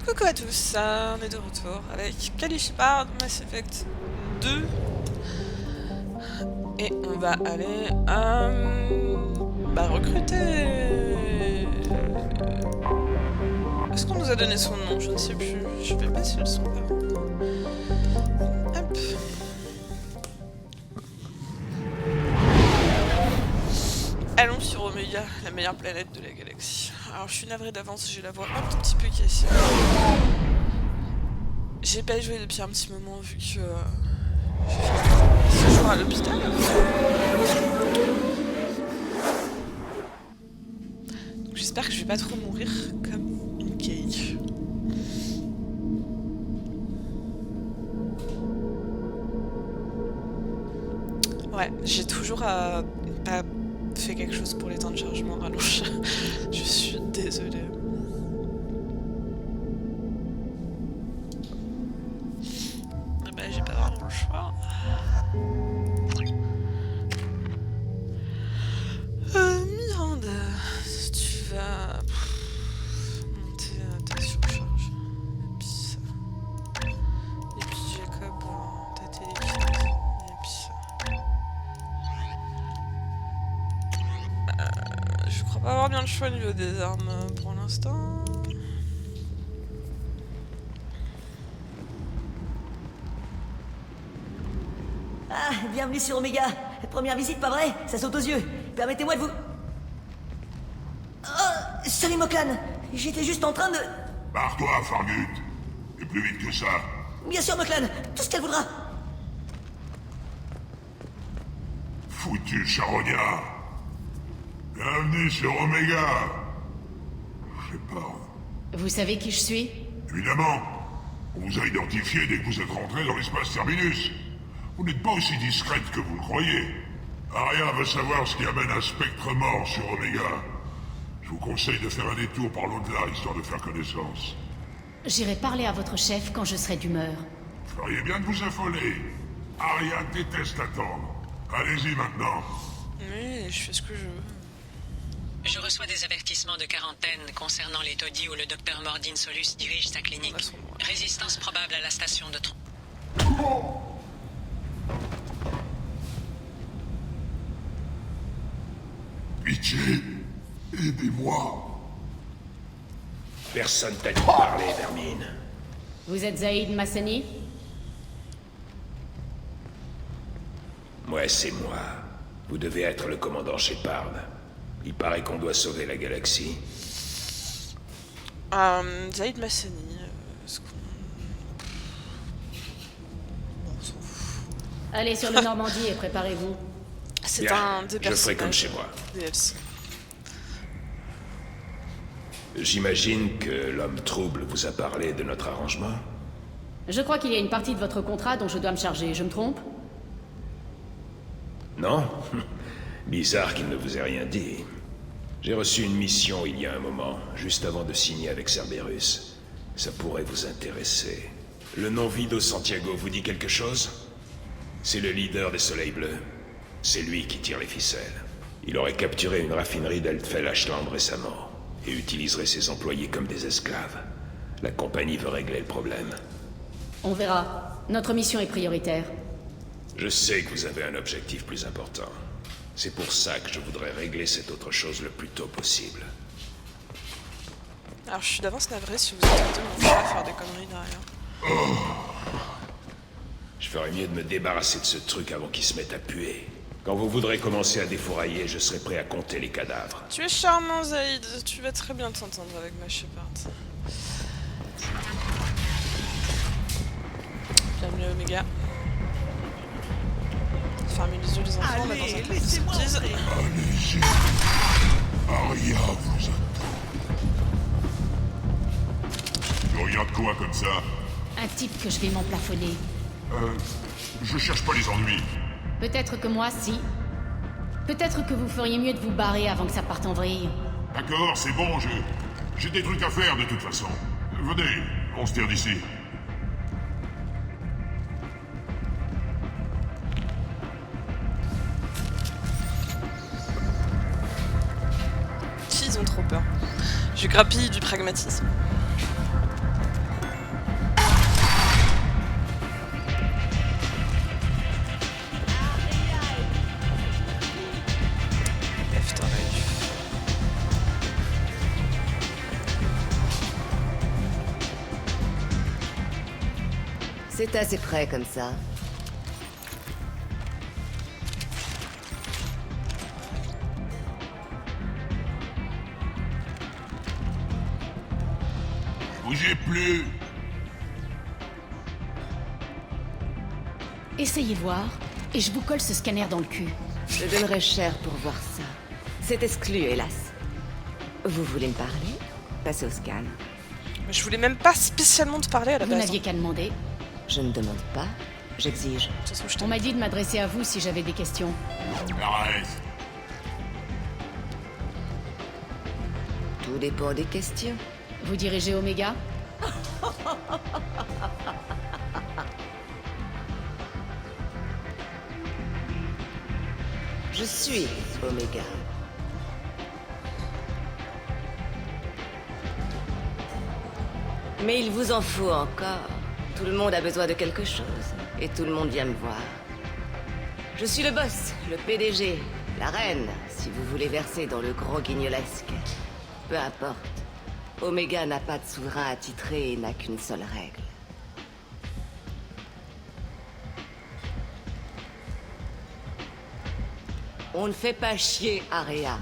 Coucou à tous, on est de retour avec Kali Shepard, Mass Effect 2 et on va aller recruter. Est-ce qu'on nous a donné son nom? Je ne sais plus. Je vais passer le son par contre. Hop. Allons sur Omega, la meilleure planète de la galaxie. Alors je suis navrée d'avance, j'ai la voix un tout petit peu cassée. J'ai pas joué depuis un petit moment vu que j'ai fait ce jour à l'hôpital. Donc j'espère que je vais pas trop mourir comme une cage. Ouais, j'ai toujours pas fait quelque chose pour les temps de chargement rallonge. Je suis désolée. J'ai pas vraiment le choix. Miranda, si tu vas monter ta surcharge. Et puis ça. Et puis Jacob, ta télékinésie. Et puis ça. Je crois pas avoir bien le choix au niveau des armes pour l'instant. Ah, bienvenue sur Omega. Première visite, pas vrai? Ça saute aux yeux. Permettez-moi de vous... Oh, salut Moklan. J'étais juste en train de... Barre-toi, Fargut. Et plus vite que ça. Bien sûr, Moklan. Tout ce qu'elle voudra. Foutu charognard. Bienvenue sur Omega. J'ai peur. Vous savez qui je suis? Évidemment. On vous a identifié dès que vous êtes rentré dans l'espace Terminus. Vous n'êtes pas aussi discrète que vous le croyez. Aria veut savoir ce qui amène un spectre mort sur Omega. Je vous conseille de faire un détour par l'au-delà, histoire de faire connaissance. J'irai parler à votre chef quand je serai d'humeur. Vous feriez bien de vous affoler. Aria déteste attendre. Allez-y maintenant. Oui, je fais ce que je veux. Je reçois des avertissements de quarantaine concernant les taudis où le docteur Mordin Solus dirige sa clinique. Résistance probable à la station de Tron. Pitié, aidez-moi. Personne t'a dit de parler, Vermine. Vous êtes Zaïd Massani? Ouais, c'est moi. Vous devez être le commandant Shepard. Il paraît qu'on doit sauver la galaxie. Zaïd Massani, est-ce qu'on... Bon, on s'en fout. Allez sur le Normandie et préparez-vous. C'est Bien, un des je ferai comme personnages chez moi. DLC. J'imagine que l'homme trouble vous a parlé de notre arrangement. Je crois qu'il y a une partie de votre contrat dont je dois me charger. Je me trompe? Non? Bizarre qu'il ne vous ait rien dit. J'ai reçu une mission il y a un moment, juste avant de signer avec Cerberus. Ça pourrait vous intéresser. Le nom Vido Santiago vous dit quelque chose? C'est le leader des Soleils Bleus. C'est lui qui tire les ficelles. Il aurait capturé une raffinerie d'Altfell-Ashland récemment et utiliserait ses employés comme des esclaves. La compagnie veut régler le problème. On verra. Notre mission est prioritaire. Je sais que vous avez un objectif plus important. C'est pour ça que je voudrais régler cette autre chose le plus tôt possible. Alors je suis d'avance navré si vous entendez mon frère faire des conneries derrière. Je ferais mieux de me débarrasser de ce truc avant qu'il se mette à puer. Quand vous voudrez commencer à défourailler, je serai prêt à compter les cadavres. Tu es charmant, Zaïd. Tu vas très bien t'entendre avec ma Shepard. Bienvenue à Omega. Fermez les yeux, les enfants, on va dans un peu de striptease. Allez-y. Aria vous attend. Tu regardes quoi comme ça? Un type que je vais m'emplafonner. Je cherche pas les ennuis. Peut-être que moi, si. Peut-être que vous feriez mieux de vous barrer avant que ça parte en vrille. D'accord, c'est bon, j'ai des trucs à faire de toute façon. Venez, on se tire d'ici. Ils ont trop peur. Je grappille du pragmatisme. C'est assez près comme ça. Bougez plus. Essayez voir, et je vous colle ce scanner dans le cul. Je donnerais cher pour voir ça. C'est exclu, hélas. Vous voulez me parler? Passez au scan. Mais je voulais même pas spécialement te parler à la Vous base. n'aviez qu'à demander. Je ne demande pas, j'exige. De toute façon, je On t'en m'a dit de m'adresser à vous si j'avais des questions. Arrête. Tout dépend des questions. Vous dirigez Omega? Je suis Omega. Mais il vous en faut encore. Tout le monde a besoin de quelque chose. Et tout le monde vient me voir. Je suis le boss, le PDG, la reine, si vous voulez verser dans le gros guignolesque. Peu importe. Omega n'a pas de souverain attitré et n'a qu'une seule règle. On ne fait pas chier Aria.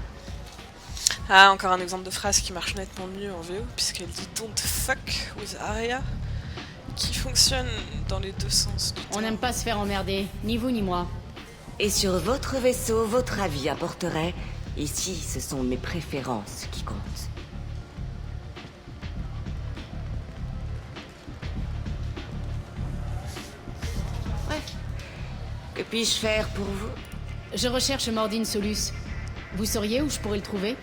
Ah, encore un exemple de phrase qui marche nettement mieux en VO, puisqu'elle dit Don't fuck with Arya, qui fonctionne dans les deux sens du On terme. n'aime pas se faire emmerder, ni vous ni moi. Et sur votre vaisseau, votre avis apporterait. Ici, ce sont mes préférences qui comptent. Ouais. Que puis-je faire pour vous? Je recherche Mordin Solus. Vous sauriez où je pourrais le trouver?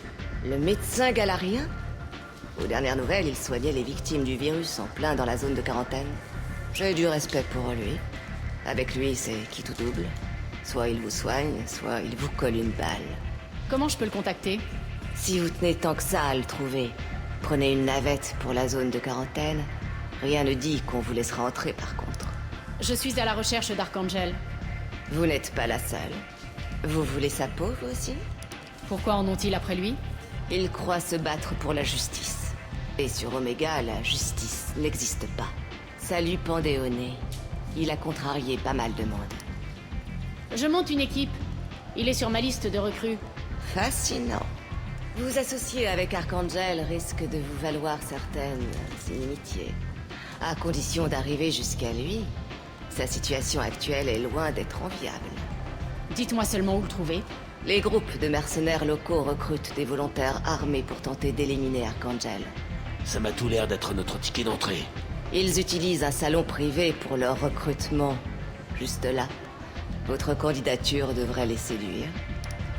Le médecin galarien? Aux dernières nouvelles, il soignait les victimes du virus en plein dans la zone de quarantaine. J'ai du respect pour lui. Avec lui, c'est qui tout double. Soit il vous soigne, soit il vous colle une balle. Comment je peux le contacter? Si vous tenez tant que ça à le trouver, prenez une navette pour la zone de quarantaine. Rien ne dit qu'on vous laissera entrer par contre. Je suis à la recherche d'Archangel. Vous n'êtes pas la seule. Vous voulez sa peau, vous aussi? Pourquoi en ont-ils après lui? Il croit se battre pour la justice. Et sur Omega, la justice n'existe pas. Ça lui pendait au nez. Il a contrarié pas mal de monde. Je monte une équipe. Il est sur ma liste de recrues. Fascinant. Vous associer avec Archangel risque de vous valoir certaines inimitiés. À condition d'arriver jusqu'à lui. Sa situation actuelle est loin d'être enviable. Dites-moi seulement où le trouver. Les groupes de mercenaires locaux recrutent des volontaires armés pour tenter d'éliminer Archangel. Ça m'a tout l'air d'être notre ticket d'entrée. Ils utilisent un salon privé pour leur recrutement. Juste là. Votre candidature devrait les séduire.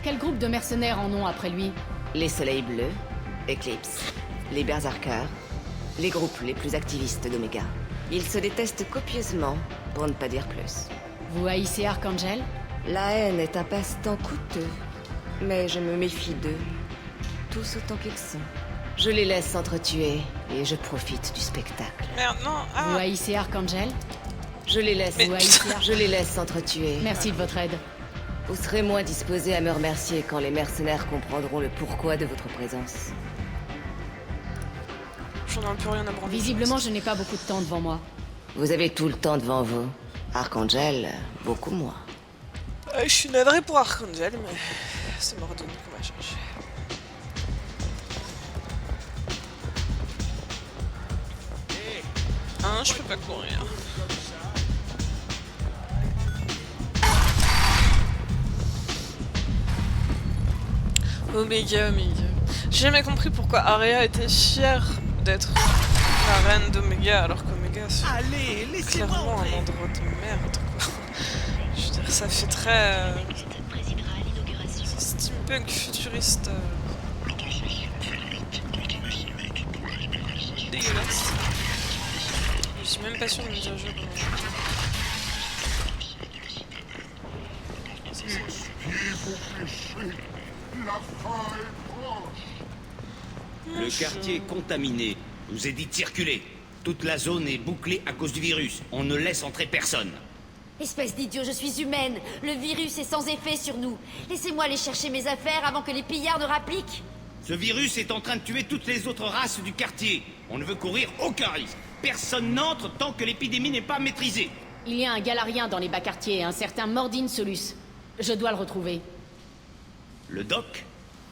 Quel groupe de mercenaires en ont après lui? Les Soleils Bleus, Eclipse, les Berserkers, les groupes les plus activistes d'Omega. Ils se détestent copieusement, pour ne pas dire plus. Vous haïssez Archangel? La haine est un passe-temps coûteux, mais je me méfie d'eux, tous autant qu'ils sont. Je les laisse s'entretuer et je profite du spectacle. Merde, non, Vous ah. haïssez Archangel? Je les laisse, Mais- Vous haïssez je les laisse s'entretuer. Merci de votre aide. Vous serez moins disposé à me remercier quand les mercenaires comprendront le pourquoi de votre présence. J'en ai un peu rien à branler. Visiblement, je n'ai pas beaucoup de temps devant moi. Vous avez tout le temps devant vous. Archangel, beaucoup moins. Je suis navré pour Archangel, mais c'est Mordin qu'on va chercher. Hein, je peux pas courir. Omega. J'ai jamais compris pourquoi Arya était fière d'être la reine d'Omega alors qu'Omega c'est Allez, laissez-moi clairement un entrer. endroit de merde quoi. Je veux dire, ça fait très steampunk futuriste. Dégueulasse. Je suis même pas sûre de me dire jeu. La fin est proche. Le quartier est contaminé. Je vous ai dit de circuler. Toute la zone est bouclée à cause du virus. On ne laisse entrer personne. Espèce d'idiot, je suis humaine. Le virus est sans effet sur nous. Laissez-moi aller chercher mes affaires avant que les pillards ne rappliquent. Ce virus est en train de tuer toutes les autres races du quartier. On ne veut courir aucun risque. personne n'entre tant que l'épidémie n'est pas maîtrisée. Il y a un Galarien dans les bas quartiers, un certain Mordin Solus. Je dois le retrouver. Le doc?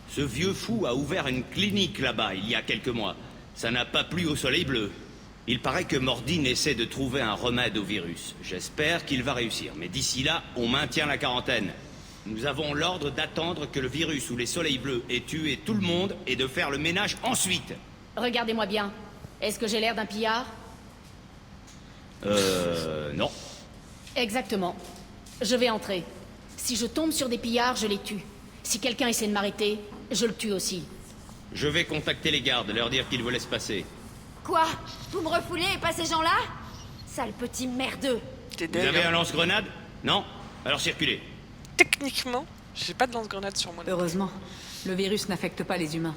Ce vieux fou a ouvert une clinique là-bas il y a quelques mois. Ça n'a pas plu au soleil bleu. Il paraît que Mordin essaie de trouver un remède au virus. J'espère qu'il va réussir, mais d'ici là, on maintient la quarantaine. Nous avons l'ordre d'attendre que le virus ou les soleils bleus aient tué tout le monde et de faire le ménage ensuite. Regardez-moi bien. Est-ce que j'ai l'air d'un pillard? Non. Exactement. Je vais entrer. Si je tombe sur des pillards, je les tue. Si quelqu'un essaie de m'arrêter, je le tue aussi. Je vais contacter les gardes, leur dire qu'ils vous laissent passer. Quoi? Vous me refoulez et pas ces gens-là? Sale petit merdeux. T'es Vous deg, avez hein. un lance-grenade? Non? Alors circulez. Techniquement, j'ai pas de lance-grenade sur moi. Heureusement, le virus n'affecte pas les humains.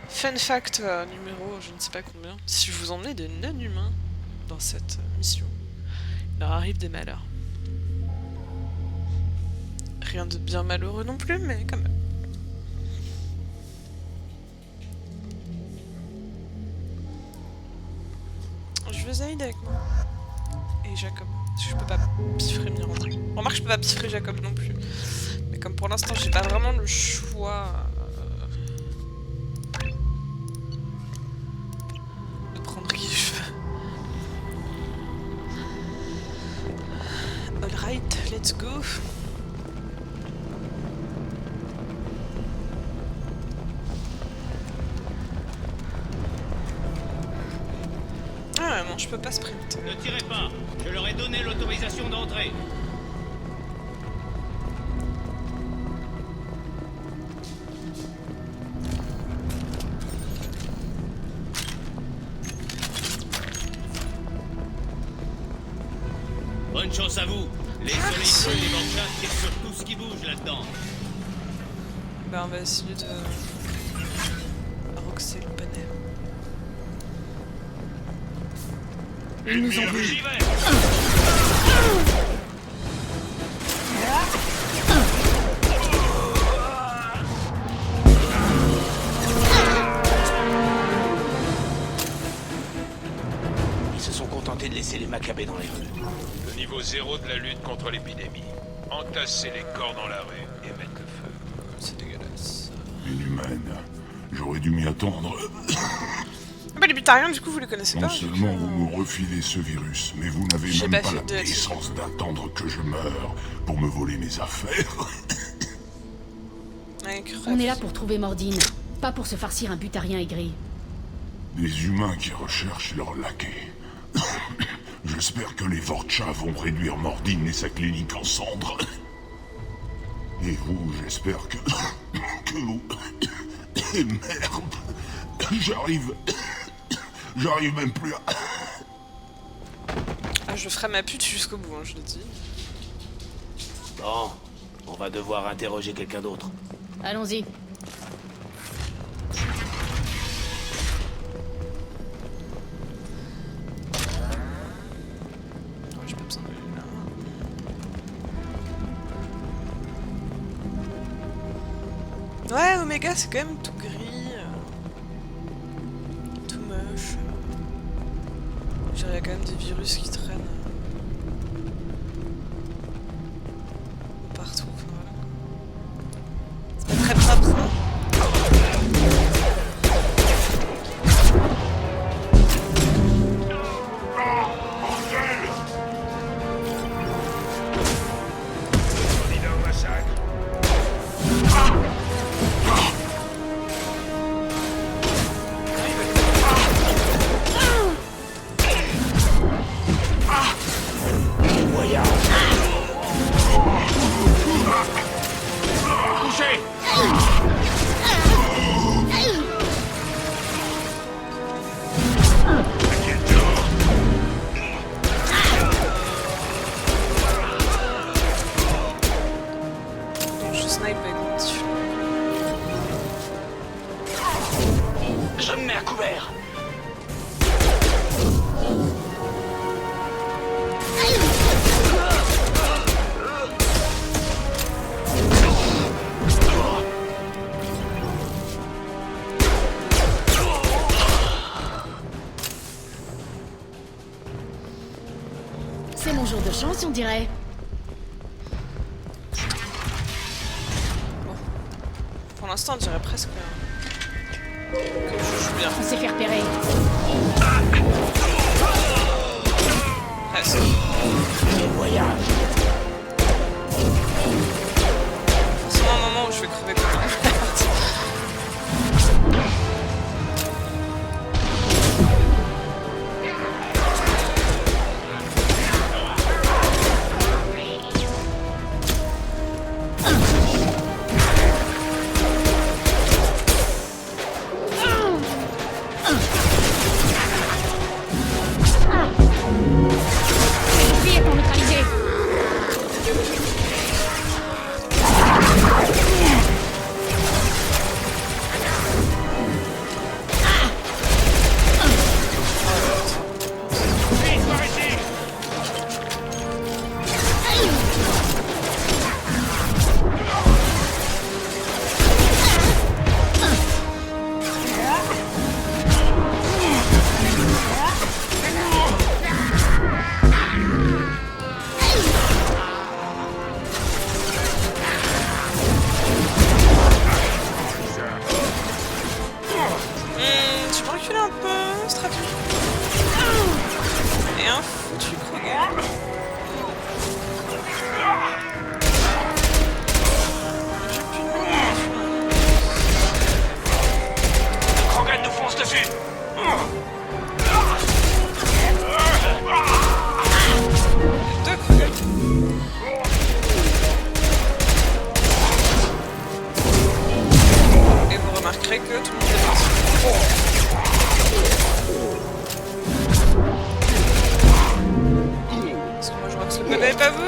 Fun fact numéro je ne sais pas combien. Si vous emmenez des non-humains dans cette mission, il leur arrive des malheurs. Rien de bien malheureux non plus, mais quand même. Je veux Zaid avec moi. Et Jacob. Parce que je peux pas piffrer Miranda. Remarque, je peux pas piffrer Jacob non plus. Mais comme pour l'instant, j'ai pas vraiment le choix de prendre qui je veux. Alright, let's go. Ah non, je peux pas sprint. Ne tirez pas. Je leur ai donné l'autorisation d'entrer. Bonne chance à vous. Les soleils bleus et les Vorcha tirent sur tout ce qui bouge là-dedans. Bah on va essayer de roxer le panel. Ils nous ont vus. J'y vais. Ils se sont contentés de laisser les macabées dans les rues. Le niveau 0 de la lutte contre l'épidémie. Entasser les corps dans la rue et mettre le feu. C'est dégueulasse. Inhumaine. J'aurais dû m'y attendre. Bah les butariens, du coup, vous les connaissez Non pas. seulement vous me refilez ce virus, mais vous n'avez J'ai même pas pas fait la de- décence d'attendre que je meure pour me voler mes affaires. Ouais, crève. On est là pour trouver Mordin, pas pour se farcir un butarien aigri. Des humains qui recherchent leur laquais. J'espère que les Vorcha vont réduire Mordin et sa clinique en cendres. Et vous, j'espère que vous... Et merde. J'arrive même plus à... Ah, je ferai ma pute jusqu'au bout, hein, je l'ai dit. Bon, on va devoir interroger quelqu'un d'autre. Allons-y. Ouais, j'ai pas besoin de là. Ouais, Omega, c'est quand même tout gris. Tout moche. Je dirais, il y a quand même des virus qui traînent. Partout, enfin, voilà. C'est pas très propre. Candidat au massacre. C'est mon jour de chance, on dirait. Bon. Pour l'instant, on dirait presque que je joue bien. On s'est fait repérer. Presque. Voyage. C'est un moment où je vais crever comme ça. Tu peux reculer un peu, Stratus? Et un foutu Krogan. Krogan nous fonce dessus. Deux Krogan. Et vous remarquerez que tout le monde est parti. Parce que moi je vois que ce bébé est pas vous.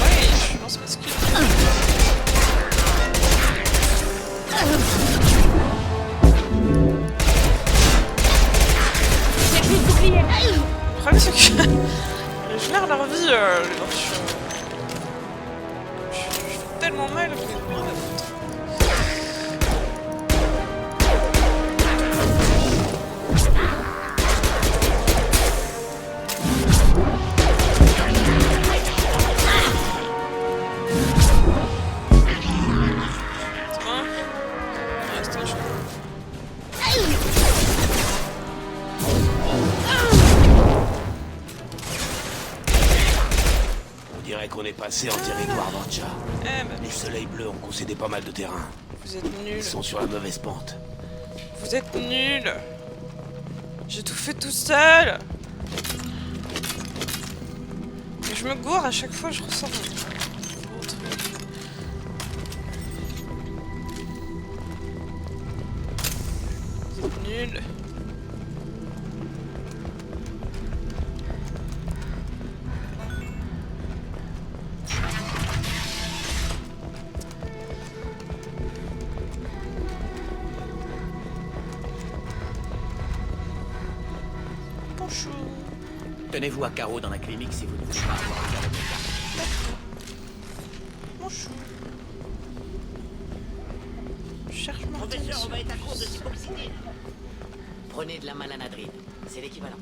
Oui, je lance ma skill. Le problème c'est que je génère leur vie, les morts. Je fais tellement mal que rien à foutre. C'est bon? Il reste un chemin. On dirait qu'on est passé en territoire Vorcha. Eh ben, Les soleils bleus ont concédé pas mal de terrain. vous êtes nuls. Ils sont sur la mauvaise pente. Vous êtes nuls. J'ai tout fait tout seul. Et je me gourre à chaque fois, je ressens un gros truc. Vous êtes nuls. Bonjour. Tenez-vous à carreau dans la clinique si vous ne voulez pas avoir un carreau de carte. Bonjour. Je cherche Martin. on va être à court de cyproxidine. Prenez de la malanadrine. C'est l'équivalent.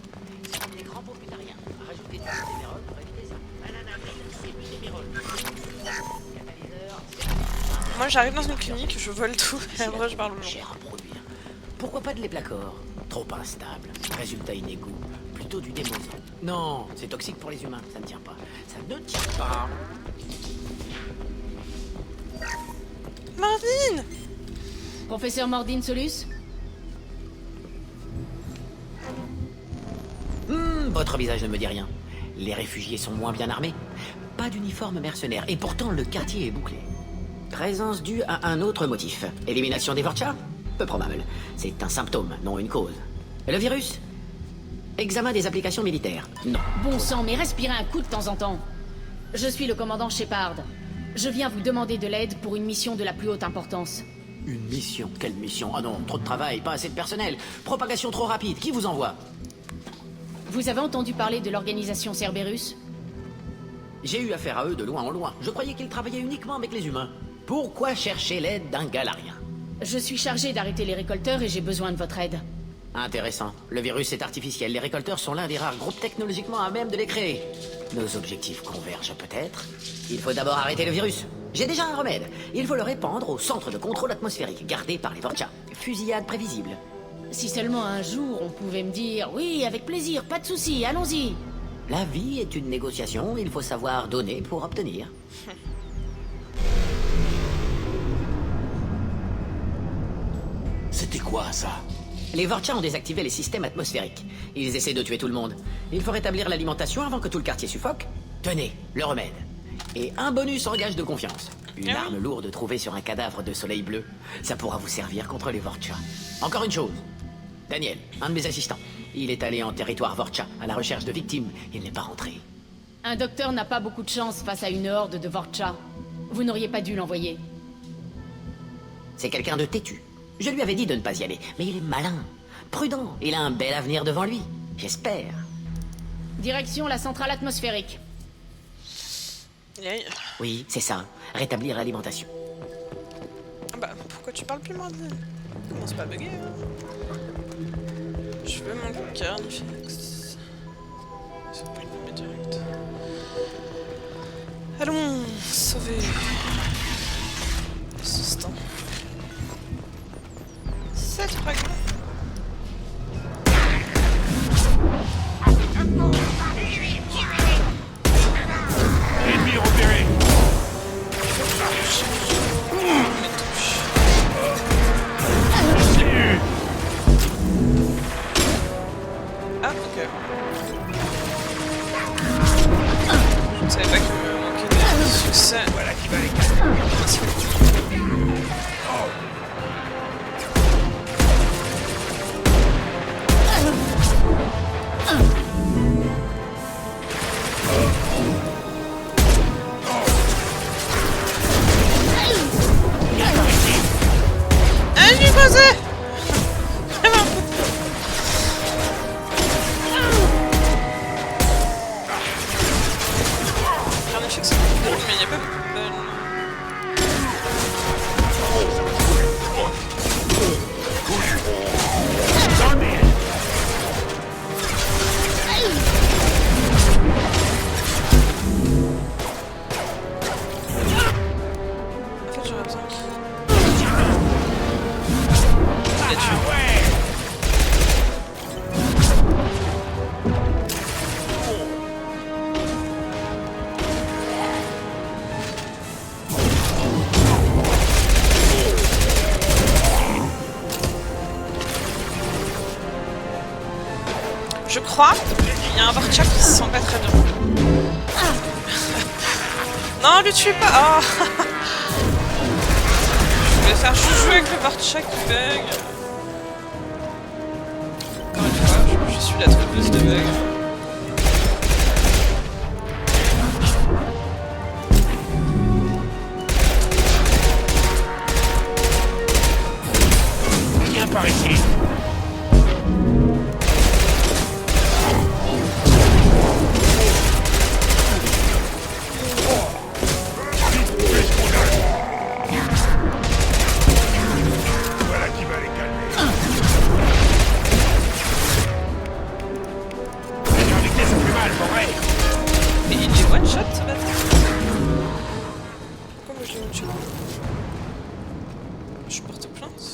C'est comme les grands pots putariens. Rajoutez du citérol pour éviter ça. Malanadrine, c'est du citérol. Catalyseur, c'est... Moi j'arrive dans une clinique, je vole tout et après je parle aux gens. Cher à produire. Pourquoi pas de l'éplacor? Trop instable. Résultat inégaux. Plutôt du démosant. Non, c'est toxique pour les humains. Ça ne tient pas. Ça ne tient pas. Marvin! Professeur Mordin Solus? Votre visage ne me dit rien. Les réfugiés sont moins bien armés. Pas d'uniforme mercenaire. Et pourtant, le quartier est bouclé. Présence due à un autre motif. Élimination des Vorcha? Peu probable. C'est un symptôme, non une cause. Et le virus? Examen des applications militaires. Non. Bon sang, mais respirez un coup de temps en temps. Je suis le commandant Shepard. Je viens vous demander de l'aide pour une mission de la plus haute importance. Une mission? Quelle mission? Ah non, trop de travail, pas assez de personnel. Propagation trop rapide. Qui vous envoie? Vous avez entendu parler de l'organisation Cerberus? J'ai eu affaire à eux de loin en loin. Je croyais qu'ils travaillaient uniquement avec les humains. Pourquoi chercher l'aide d'un Galarien? Je suis chargée d'arrêter les récolteurs et j'ai besoin de votre aide. Intéressant. Le virus est artificiel. Les récolteurs sont l'un des rares groupes technologiquement à même de les créer. Nos objectifs convergent peut-être. Il faut d'abord arrêter le virus. J'ai déjà un remède. Il faut le répandre au centre de contrôle atmosphérique, gardé par les Vorcha. Fusillade prévisible. Si seulement un jour on pouvait me dire « Oui, avec plaisir, pas de souci, allons-y ». La vie est une négociation, il faut savoir donner pour obtenir. C'était quoi, ça? Les Vorcha ont désactivé les systèmes atmosphériques. Ils essaient de tuer tout le monde. Il faut rétablir l'alimentation avant que tout le quartier suffoque. Tenez, le remède. Et un bonus en gage de confiance. Une arme lourde trouvée sur un cadavre de soleil bleu. Ça pourra vous servir contre les Vorcha. Encore une chose. Daniel, un de mes assistants. Il est allé en territoire Vorcha, à la recherche de victimes. Il n'est pas rentré. Un docteur n'a pas beaucoup de chance face à une horde de Vorcha. Vous n'auriez pas dû l'envoyer. C'est quelqu'un de têtu. Je lui avais dit de ne pas y aller, mais il est malin. Prudent, il a un bel avenir devant lui. J'espère. Direction la centrale atmosphérique. Yay. Oui, c'est ça. Rétablir l'alimentation. Ah bah, pourquoi tu parles plus, Mordine? Commence pas à bugger, hein. Je veux mon carnifex. C'est pas une bombe directe. Allons, sauver. Assistant. 7 fragments. Ennemi repéré. Ah, ok. Je ne savais pas qu'il me manquait de succès. Voilà qui va les calmer. Ah, j'y pensais. Vraiment. Carnifex, c'est cool, mais il n'y a pas beaucoup de balles. En fait, j'aurais besoin qu'il... Je crois qu'il y a un Vorcha qui se sent pas très bien. Non, lui tuez pas. Oh. Je vais faire jouer avec le Vorcha qui bug. Encore une fois, je suis la trouveuse de bugs. Viens par ici. Voilà qui va les calmer. La gravité, ça fait mal, pas vrai? Mais il est one shot ce bâtard. Pourquoi moi je l'ai one shot? Je porte plainte.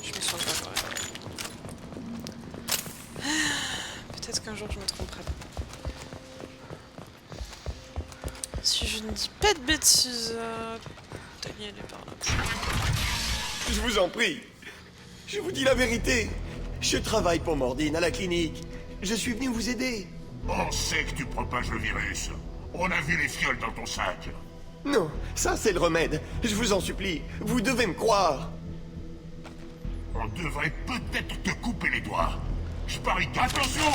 Je me sens pas correct. Peut-être qu'un jour je me tromperai pas. Si je ne dis pas de bêtises, Daniel est par là. Je vous en prie. Je vous dis la vérité. Je travaille pour Mordine à la clinique. Je suis venu vous aider. On sait que tu propages le virus. On a vu les fioles dans ton sac. Non, ça c'est le remède. Je vous en supplie. Vous devez me croire. On devrait peut-être te couper les doigts. Je parie qu'attention.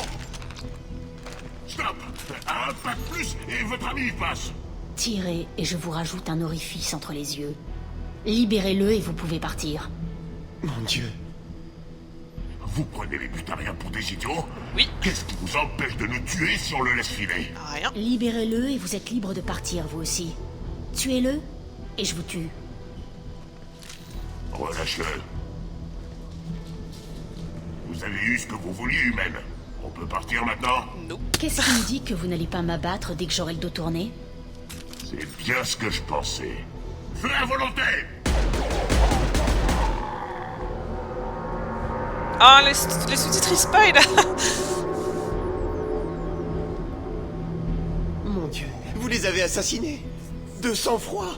Stop. Un pas de plus et votre ami y passe. Tirez et je vous rajoute un orifice entre les yeux. Libérez-le et vous pouvez partir. Mon Dieu. Vous prenez les butariens pour des idiots? Oui. Qu'est-ce qui vous empêche de nous tuer si on le laisse filer? Rien. Libérez-le et vous êtes libre de partir, vous aussi. Tuez-le, et je vous tue. Relâche-le. Vous avez eu ce que vous vouliez, humaine. On peut partir maintenant? Non. Qu'est-ce qui me dit que vous n'allez pas m'abattre dès que j'aurai le dos tourné? C'est bien ce que je pensais. Feu à volonté! Ah, les sous-titres ils spoil. Mon Dieu, vous les avez assassinés. De sang-froid.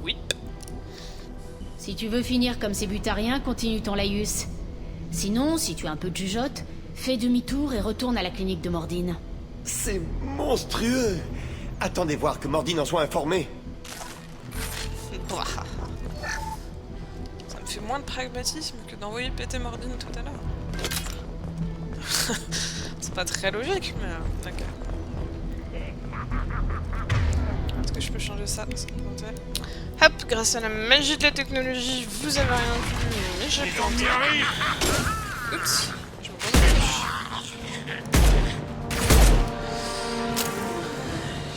Oui. Si tu veux finir comme ces butariens, continue ton laïus. Sinon, si tu as un peu de jugeote, fais demi-tour et retourne à la clinique de Mordine. C'est monstrueux. Attendez voir que Mordine en soit informée. Ça me fait moins de pragmatisme que d'envoyer péter Mordine tout à l'heure. C'est pas très logique, mais d'accord. Est-ce que je peux changer ça? Hop, grâce à la magie de la technologie, vous avez rien vu, mais j'ai planté. Oups, je me pose.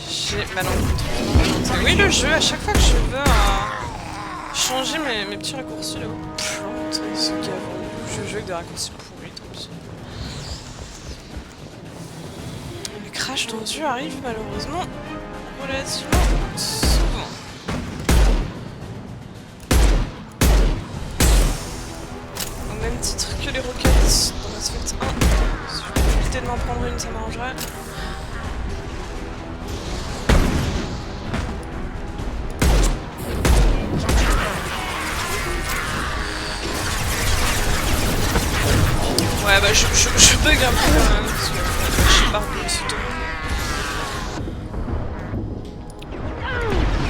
J'ai malencontreux. Oui, le jeu, à chaque fois que je veux changer mes petits raccourcis là-haut, plante, ce gavant. Je joue avec des raccourcis pourris, tant pis. Les crashs dans le jeu arrivent malheureusement relativement souvent. Au même titre que les roquettes dans Mass Effect 1. Si je peux éviter de m'en prendre une, ça m'arrangerait. Ouais, bah je bug un peu quand même, parce que je sais pas aussitôt.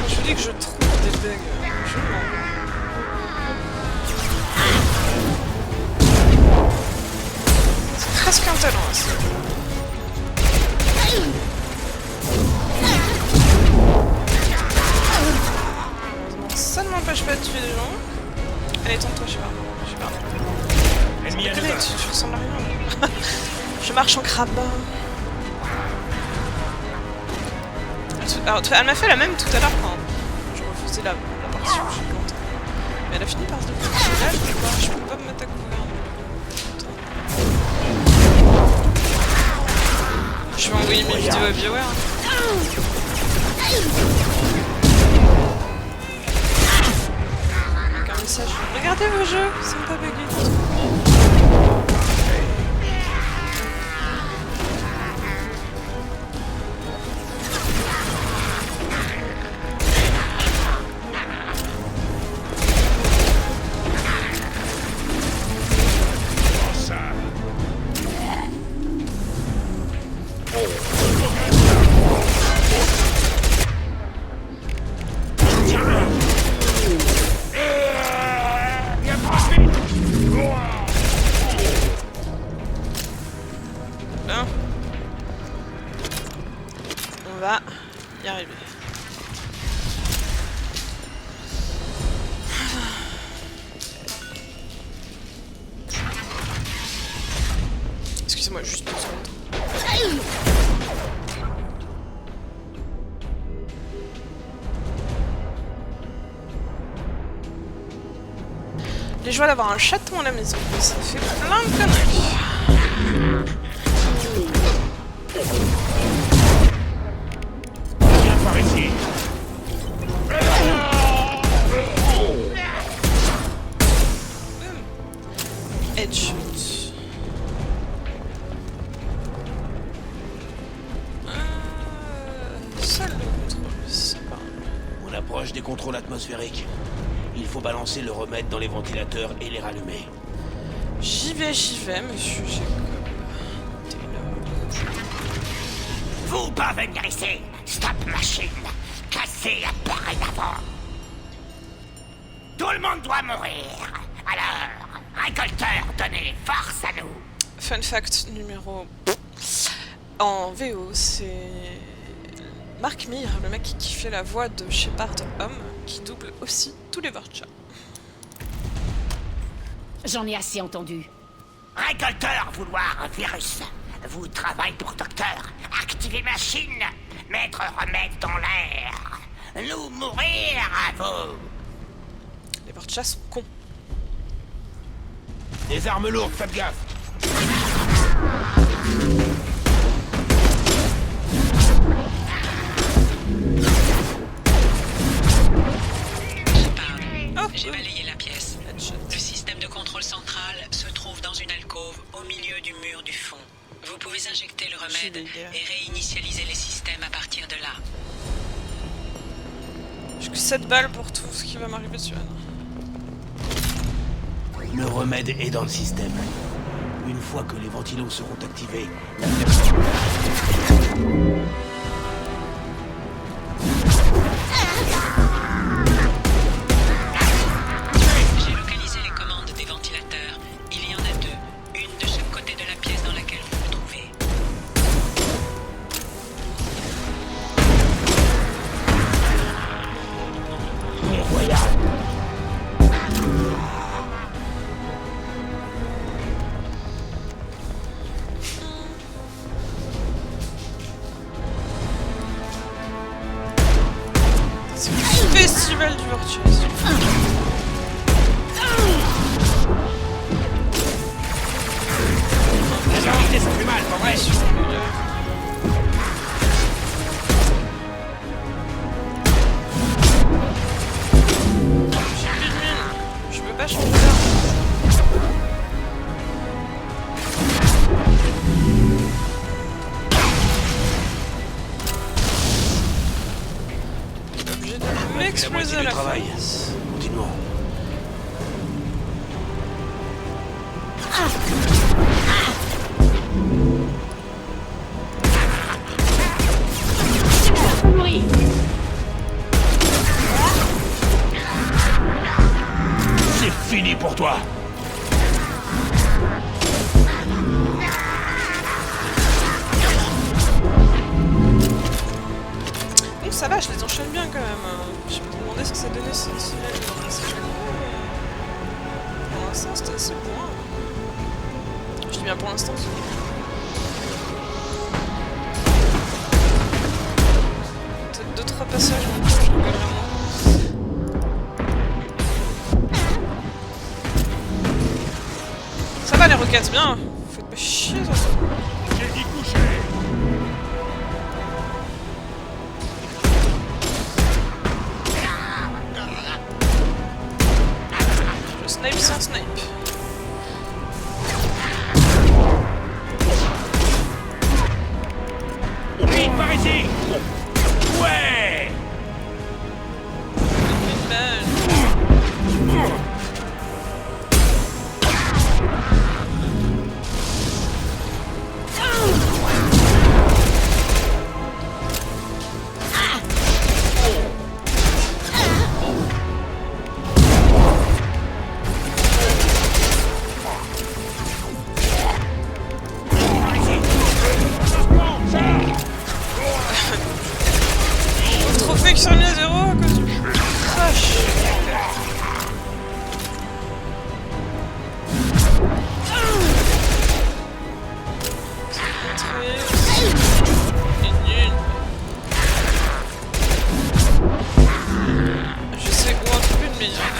Je vous dis que je trouve des bugs, je mens. C'est presque un talent, ça. Heureusement, ça ne m'empêche pas de tuer des gens. Allez, tente-toi, je sais pas. Tu ressembles à rien. Je marche en crabe. Alors, elle m'a fait la même tout à l'heure quand je refusais la partie où j'ai planté. Mais elle a fini par se découvrir. Là, je peux pas me mettre à couvert. Je vais envoyer mes vidéos à BioWare. Avec un message. Regardez vos jeux, ils sont pas buggés du tout. On va y arriver. Excusez-moi, juste 2 secondes. Les joies d'avoir un chaton à la maison, ça fait plein de conneries. Viens par ici. Headshot. Salle de contrôle, c'est pas... On approche des contrôles atmosphériques. Il faut balancer le remède dans les ventilateurs et les rallumer. J'y vais, monsieur Jacob. Vous pas venir ici. Stop machine. Cassez l'appareil d'avant. Tout le monde doit mourir. Alors, récolteur, donnez force à nous. Fun fact numéro... En VO, c'est... Mark Mir, le mec qui fait la voix de Shepard Homme, qui double aussi tous les Vorcha. J'en ai assez entendu. Récolteur, vouloir virus. Vous travaillez pour docteur. Activez machine. Mettre remède dans l'air. Nous mourir à vous. Les porte-chats sont cons. Des armes lourdes, faites gaffe. J'ai balayé la pièce. Le système de contrôle central se trouve dans une alcôve au milieu du mur du fond. Vous pouvez injecter le remède et réinitialiser les systèmes à partir de là. J'ai que 7 balles pour tout ce qui va m'arriver dessus. Le remède est dans le système. Une fois que les ventilos seront activés, J'ai localisé les commandes des ventilateurs. Il y en a 2, une de chaque côté de la pièce dans laquelle vous vous trouvez. C'est le festival du virtuose. la vérité, ça fait mal, pas vrai? Je peux pas changer d'arme. Obligé de m'exploser la travail. face. Continuons. C'est fini pour toi. Bon, ça va, je les enchaîne bien quand même. Je me demandais ce que ça donnait si pour l'instant, c'était assez bon. Je dis bien pour l'instant. Peut-être 2-3 passages, je rigole vraiment. Ça va les roquettes, bien. Faites pas chier, ça. J'ai dit coucher. Je snipe sans snipe. Vite, par ici. Ouais. Une balle. Le trophée qui s'est remis à 0 à cause du crash. Je sais où en trouver une meilleure.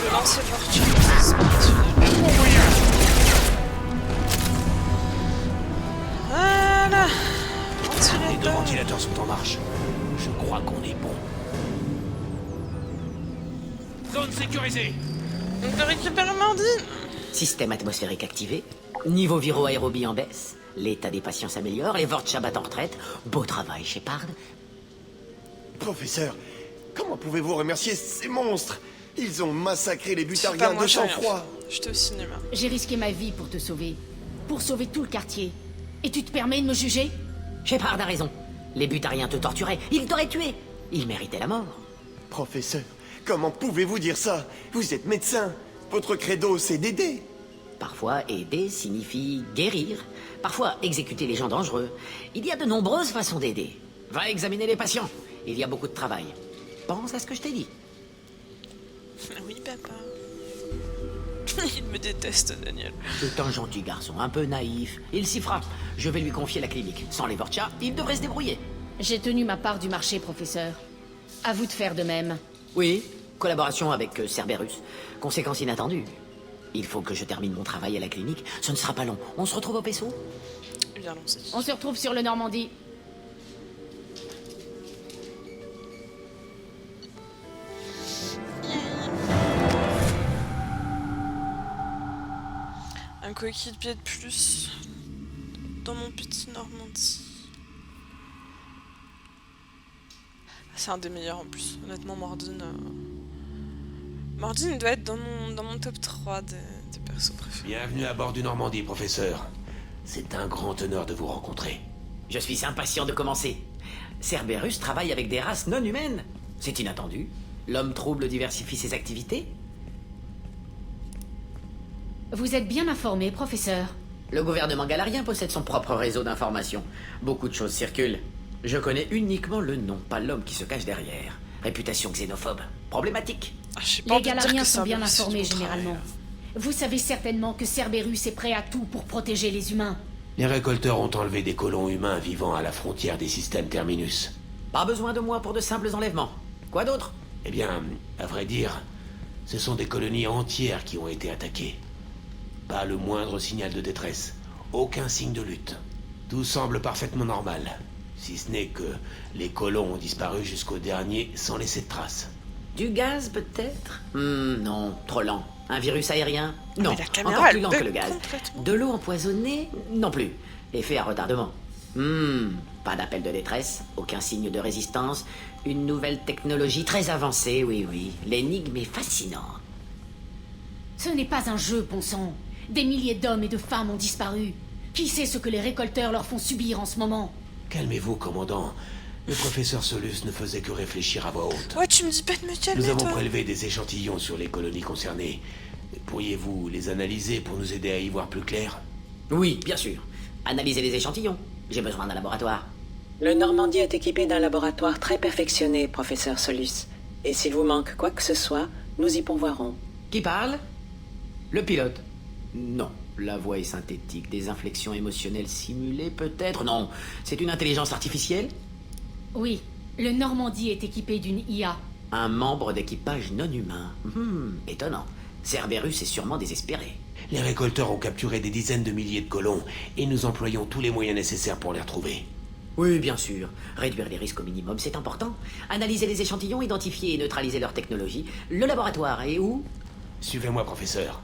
Le lancer fortune, c'est voilà. Les 2 ventilateurs sont en marche. Je crois qu'on est bon. Zone sécurisée. On peut récupérer Mordine. Système atmosphérique activé. Niveau viro-aérobie en baisse. L'état des patients s'améliore. Les Vortchab en retraite. Beau travail, Shepard. Professeur, comment pouvez-vous remercier ces monstres? Ils ont massacré les C'est pas Butariens moi, de j'ai rien sang-froid. fait. J'étais au cinéma. J'ai risqué ma vie pour te sauver. Pour sauver tout le quartier. Et tu te permets de me juger? Shepard a raison. Les Butariens te torturaient. Ils t'auraient tué. Ils méritaient la mort. Professeur, comment pouvez-vous dire ça? Vous êtes médecin. Votre credo, c'est d'aider. Parfois, aider signifie guérir. Parfois, exécuter les gens dangereux. Il y a de nombreuses façons d'aider. Va examiner les patients. Il y a beaucoup de travail. Pense à ce que je t'ai dit. Oui, papa. Il me déteste, Daniel. C'est un gentil garçon, un peu naïf. Il s'y fera. Je vais lui confier la clinique. Sans les Vorcha, il devrait se débrouiller. J'ai tenu ma part du marché, professeur. À vous de faire de même. Oui, collaboration avec Cerberus. Conséquence inattendue. Il faut que je termine mon travail à la clinique. Ce ne sera pas long. On se retrouve au vaisseau? Bien, allons-y. On se retrouve sur le Normandie. Un coéquipier de plus dans mon petit Normandie. C'est un des meilleurs en plus. Honnêtement, Mordine. Mordine doit être dans mon top 3 des persos préférés. Bienvenue à bord du Normandie, professeur. C'est un grand honneur de vous rencontrer. Je suis impatient de commencer. Cerberus travaille avec des races non humaines. C'est inattendu. L'homme trouble diversifie ses activités. Vous êtes bien informé, professeur. Le gouvernement galarien possède son propre réseau d'information. Beaucoup de choses circulent. Je connais uniquement le nom, pas l'homme qui se cache derrière. Réputation xénophobe. Problématique. Les Galariens sont bien informés, généralement. Vous savez certainement que Cerberus est prêt à tout pour protéger les humains. Les récolteurs ont enlevé des colons humains vivant à la frontière des systèmes Terminus. Pas besoin de moi pour de simples enlèvements. Quoi d'autre? Eh bien, à vrai dire, ce sont des colonies entières qui ont été attaquées. Pas le moindre signal de détresse. Aucun signe de lutte. Tout semble parfaitement normal. Si ce n'est que les colons ont disparu jusqu'au dernier sans laisser de traces. Du gaz, peut-être? Non, trop lent. Un virus aérien? Non, Mais la caméra, encore plus elle lent que bug le gaz. complètement. De l'eau empoisonnée? Non plus. Effet à retardement. Pas d'appel de détresse, aucun signe de résistance. Une nouvelle technologie très avancée, oui. L'énigme est fascinante. Ce n'est pas un jeu, bon sang. Des milliers d'hommes et de femmes ont disparu. Qui sait ce que les récolteurs leur font subir en ce moment? Calmez-vous, commandant. Le professeur Solus ne faisait que réfléchir à voix haute. Ouais, tu me dis pas de me calmer, Nous avons toi. prélevé des échantillons sur les colonies concernées. Pourriez-vous les analyser pour nous aider à y voir plus clair? Oui, bien sûr. Analysez les échantillons. J'ai besoin d'un laboratoire. Le Normandie est équipé d'un laboratoire très perfectionné, professeur Solus. Et s'il vous manque quoi que ce soit, nous y pourvoirons. Qui parle? Le pilote. Non, la voix est synthétique. Des inflexions émotionnelles simulées, peut-être? Non, c'est une intelligence artificielle? Oui, le Normandie est équipé d'une IA. Un membre d'équipage non humain. Étonnant. Cerberus est sûrement désespéré. Les récolteurs ont capturé des dizaines de milliers de colons et nous employons tous les moyens nécessaires pour les retrouver. Oui, bien sûr. Réduire les risques au minimum, c'est important. Analyser les échantillons, identifier et neutraliser leur technologie. Le laboratoire est où? Suivez-moi, professeur.